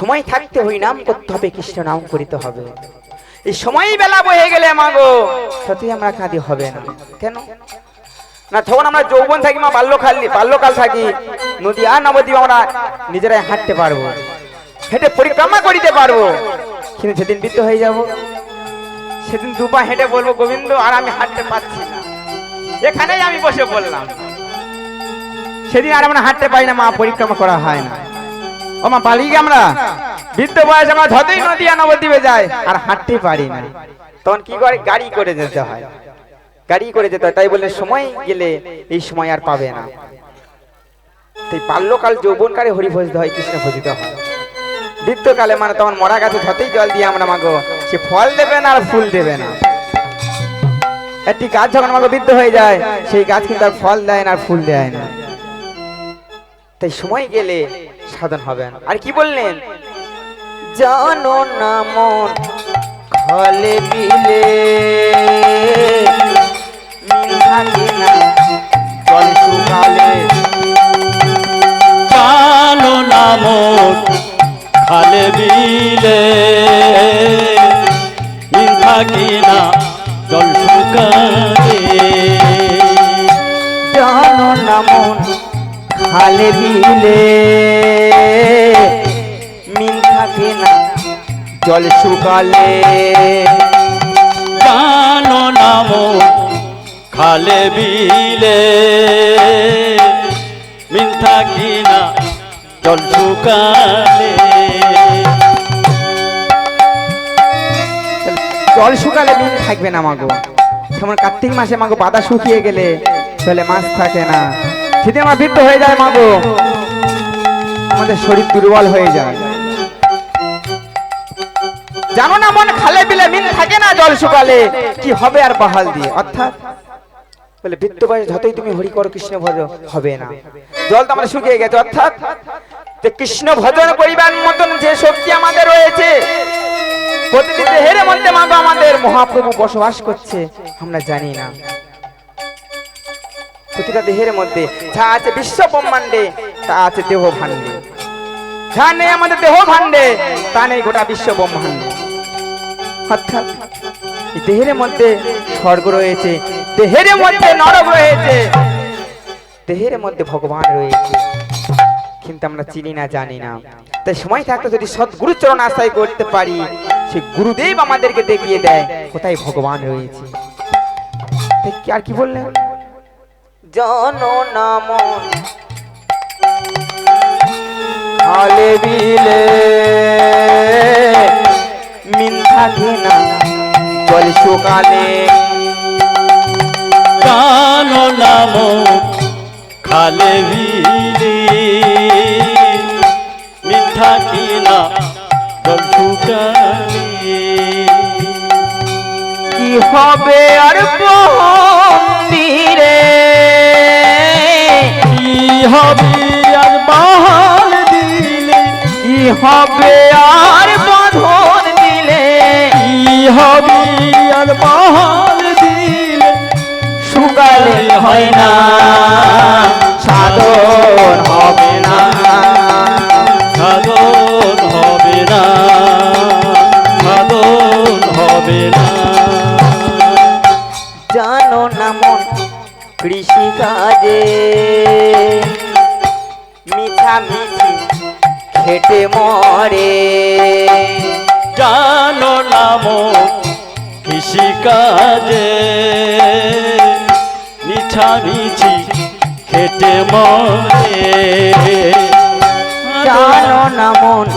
সময় থাকতে হই নাম করতে হবে, কৃষ্ণ নাম করিতে হবে। এই সময় বেলা বয়ে গেলে মাগো সত্যি আমরা কাঁদি হবে না কেন না? তখন আমরা যৌবন থাকি মা, বাল্যকাল থাকি, নদী আর নবদ্বীপ আমরা নিজেরাই হাঁটতে পারবো, হেঁটে পরিক্রমা করিতে পারবো। কিন্তু যেদিন বৃদ্ধ হয়ে যাব, সেদিন দুপা হেঁটে বলবো গোবিন্দ আর আমি হাঁটতে পারছি না, এখানেই আমি বসে বললাম। সেদিন আর আমরা হাঁটতে পারি না মা, পরিক্রমা করা হয় না। ও মা পালিয়ে আমরা বৃদ্ধ বয়স আমরা যতই নদী আর নবদ্বীপে যাই আর হাঁটতে পারি না। তখন কি করে? গাড়ি করে যেতে হয়, গাড়ি করে যেতে হয়। তাই বললে সময় গেলে এই সময় আর পাবে না। তাই বাল্যকাল যৌবনকালে হরি ভজিত হয়, কৃষ্ণ ভজিত হয়। বৃদ্ধকালে মানে তখন মরা গাছে যতই জল দিয়ে আমরা মাগো, সে ফল দেবে না আর ফুল দেবে না। একটি গাছ যখন মাগো বৃদ্ধ হয়ে যায়, সেই গাছ কিন্তু আর ফল দেয় না আর ফুল দেয় না। তাই সময় গেলে সাধন হবে না। আর কি বললেন? জানো না মন খলে বিলে মিল থাকে না জল শুকালে। জানো না মন খালে বিলে মিল থাকে না জল শুকালে। জানো না মন খালে বিলে মিল থাকে না জল শুকালে। জানো না মন খালে বিলে মিল থাকে না জল শুকালে। জল শুকালে মিল থাকবে না মাগো। যেমন কার্তিক মাসে মাগো বাদা শুকিয়ে গেলে তাহলে মাছ থাকে না, সেদিন আমার বৃদ্ধ হয়ে যায় মাগো, আমাদের শরীর দুর্বল হয়ে যায়। জানো না মন খালে বিলে মিল থাকে না জল শুকালে, কি হবে আর বাহাল দিয়ে? অর্থাৎ বলে বৃদ্ধ বয়স যতই তুমি হরি করো কৃষ্ণ ভজ হবে না, জল তো আমাদের শুকিয়ে গেছে। অর্থাৎ কৃষ্ণ ভজন করিবার মতন যে শক্তি আমাদের রয়েছে, প্রতিটি দেহের মধ্যে মাগো আমাদের মহাপ্রভু বসবাস করছে আমরা জানি না। প্রতিটা দেহের মধ্যে যা আছে বিশ্ব ব্রহ্মাণ্ডে তা আছে দেহ ভাণ্ডে, যা নেই আমাদের দেহ ভাণ্ডে তা নেই গোটা বিশ্ব ব্রহ্মাণ্ডে। অর্থাৎ দেহের মধ্যে স্বর্গ রয়েছে, দেহের মধ্যে নরক রয়েছে, দেহের মধ্যে ভগবান রয়েছে, কিন্তু আমরা চিনি না, জানি না। তাই সময় থাকতে যদি সৎগুরু চরণ আশ্রয় করতে পারি, সে গুরুদেব আমাদেরকে দেখিয়ে দেয় কোথায় ভগবান রয়েছে। আর কি বললেন? জানো না মন খালে বিলে মিল থাকে না জল শুকালে। জানো না মন খালে বিলে মিল থাকে না জল শুকালে। কি হবে আর মন্দিরে, কি হবে আর বাহাল দিলে, কি হবে আর বাঁধন দিলে, কি হবে আর বাহাল দিলে, শুকালে হয় না সাধন হবে না, সাধন হবে না, সাধন হবে না। জানো না মন কৃষি কাজে মিছামিছি খেটে মরে। জানো না মন কৃষি কাজে মিছামিছি খেটে মরে। জানো না মন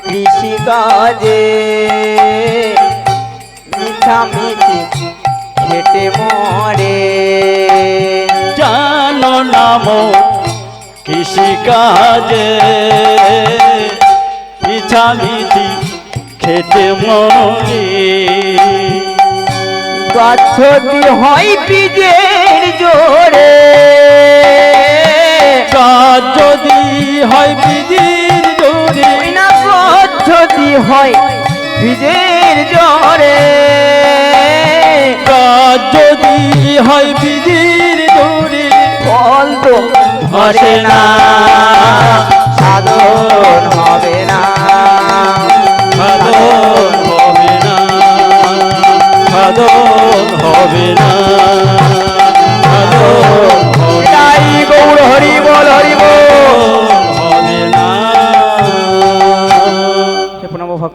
কৃষি কাজে মিছামিছি খেটে মরে। জানো না মন কৃষি কাজে মিছামিছি খেটে মরে। গাছ যদি হয় বীজের জোরে, গাছ যদি হয় বীজের জোরে, না গাছ যদি হয় বীজের জোরে, গাছ যদি হয় বীজের জোরে, ফল তো ধরে না সাধন হবে না।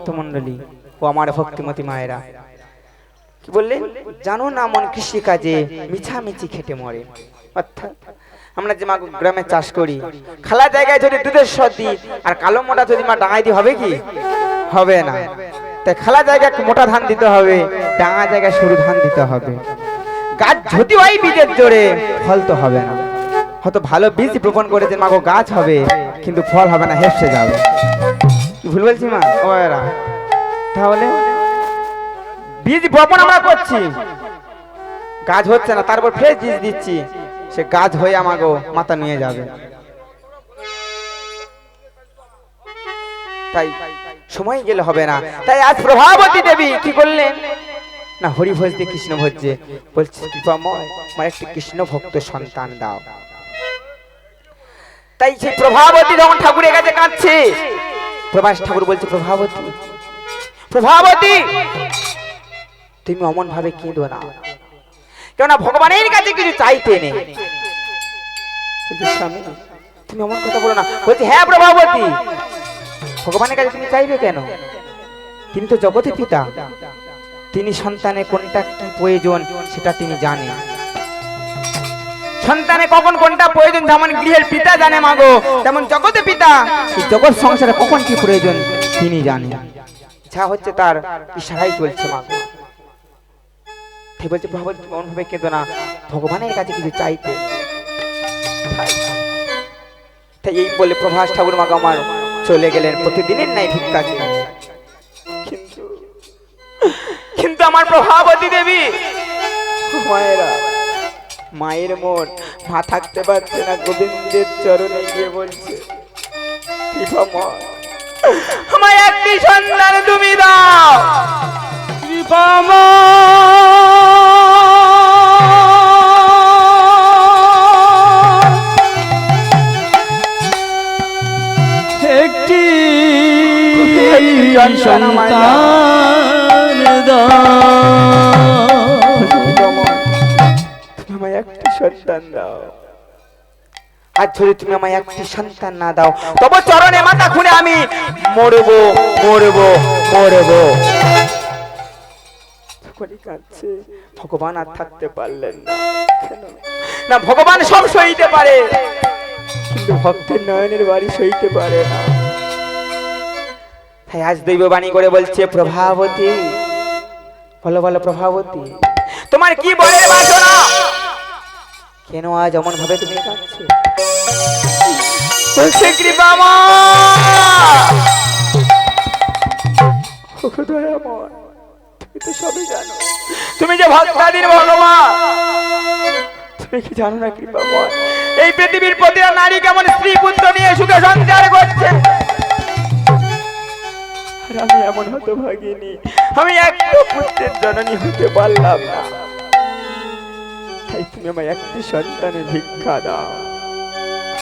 ভক্তমণ্ডলী ও আমার ভক্তিমতী মায়েরা, কি বললেন জানো না মন কৃষি কাজে মিছামিছি খেটে মরে। অর্থাৎ আমরা যে মা গ্রামে চাষ করি, খালা জায়গায় যদি দুধের সর দিই আর কালো মোটা যদি মা ডাঙায় দিই হবে কি? হবে না। তাই খালা জায়গায় মোটা ধান দিতে হবে, ডাঙা জায়গায় সরু ধান দিতে হবে। গাছ যদি হয় বীজের জোরে, ফল তো হবে না। হয়তো ভালো বীজ বপন করেছে মাগো, গাছ হবে কিন্তু ফল হবে না, হেসে যাবে। কি ভুল বলছি মা? ওরা তাহলে বীজ বপন আমরা করছি, গাছ হচ্ছে না, তারপর ফের বীজ দিচ্ছি, সে গাছ হয়ে আমাগো মাথা নিয়ে যাবে। তাই সময় গেলে হবে না। তাই আজ প্রভাবতী দেবী কি করলেন না, হরি ভজতে কৃষ্ণ ভজছে, বলছে কৃপাময় আমার একটি কৃষ্ণ ভক্ত সন্তান দাও। তাই সেই প্রভাবতী যখন ঠাকুরের কাছে কাঁদছে, প্রভাস ঠাকুর বলছে প্রভাবতী, প্রভাবতী তুমি অমন ভাবে কেঁদো না, কেননা ভগবানের কাছে কিছু চাইতে নেই। স্বামী তুমি অমন কথা বলো না। বলছি হ্যাঁ প্রভাবতী, ভগবানের কাছে তুমি চাইবে কেন? তিনি তো জগতের পিতা, তিনি সন্তানের কোনটা কি প্রয়োজন সেটা তিনি জানেন। সন্তানে কখন কোনটা প্রয়োজন যেমন গৃহের পিতা জানে মাগো, তেমন জগতের পিতা জগৎ সংসারে কখন কি প্রয়োজন তিনি জানেন। যা হচ্ছে তার ইশারাই চলছে মাগো। তাই বলছে প্রভাবতী তুমি অনুভবে কেঁদো না, ভগবানের কাছে কিছু চাইতে। তাই এই বলে প্রভাস ঠাকুর মাগো আমার চলে গেলেন প্রতিদিনের নাই ভিক্ষা চেয়ে। কিন্তু আমার প্রভাবতী দেবী মায়েরা, মায়ের মন মা থাকতে পারছে না, গোবিন্দের চরণে গিয়ে বলছে কৃপাময় আমায় একটি সন্তান তুমি দাও। একটি সন্তান দাও, আমায় একটি সন্তান দাও। আর যদি তুমি আমায় একটি সন্তান না দাও, তবে চরণে মাথা খুলে আমি মরবো মরবো মরবো। কাঁদছে, ভগবান আর থাকতে পারলেন না। না ভগবান সব সইতে পারে, কিন্তু ভক্তের নয়নের বাড়ি সইতে পারে না। তাই আজ দৈববাণী করে বলছে প্রভাবতী, বলো বলো প্রভাবতী তোমার কি বলে বাসনা? কেন আজ এমন ভাবে তুমি কাঁদছো? বলছে কৃপাময় তুমি তো সবই জানো, তুমি যে ভক্তাধীন ভগবান, তুমি কি জানো না কৃপাময় এই পৃথিবীর প্রতিটা নারী কেমন স্ত্রী পুত্র নিয়ে সুখে সংসার করছে। আমি এমন হতে ভাগিনি, আমি একটা পুত্রের জননী হতে পারলাম না। তাই তুমি আমায় একটি সন্তানের ভিক্ষা দাও।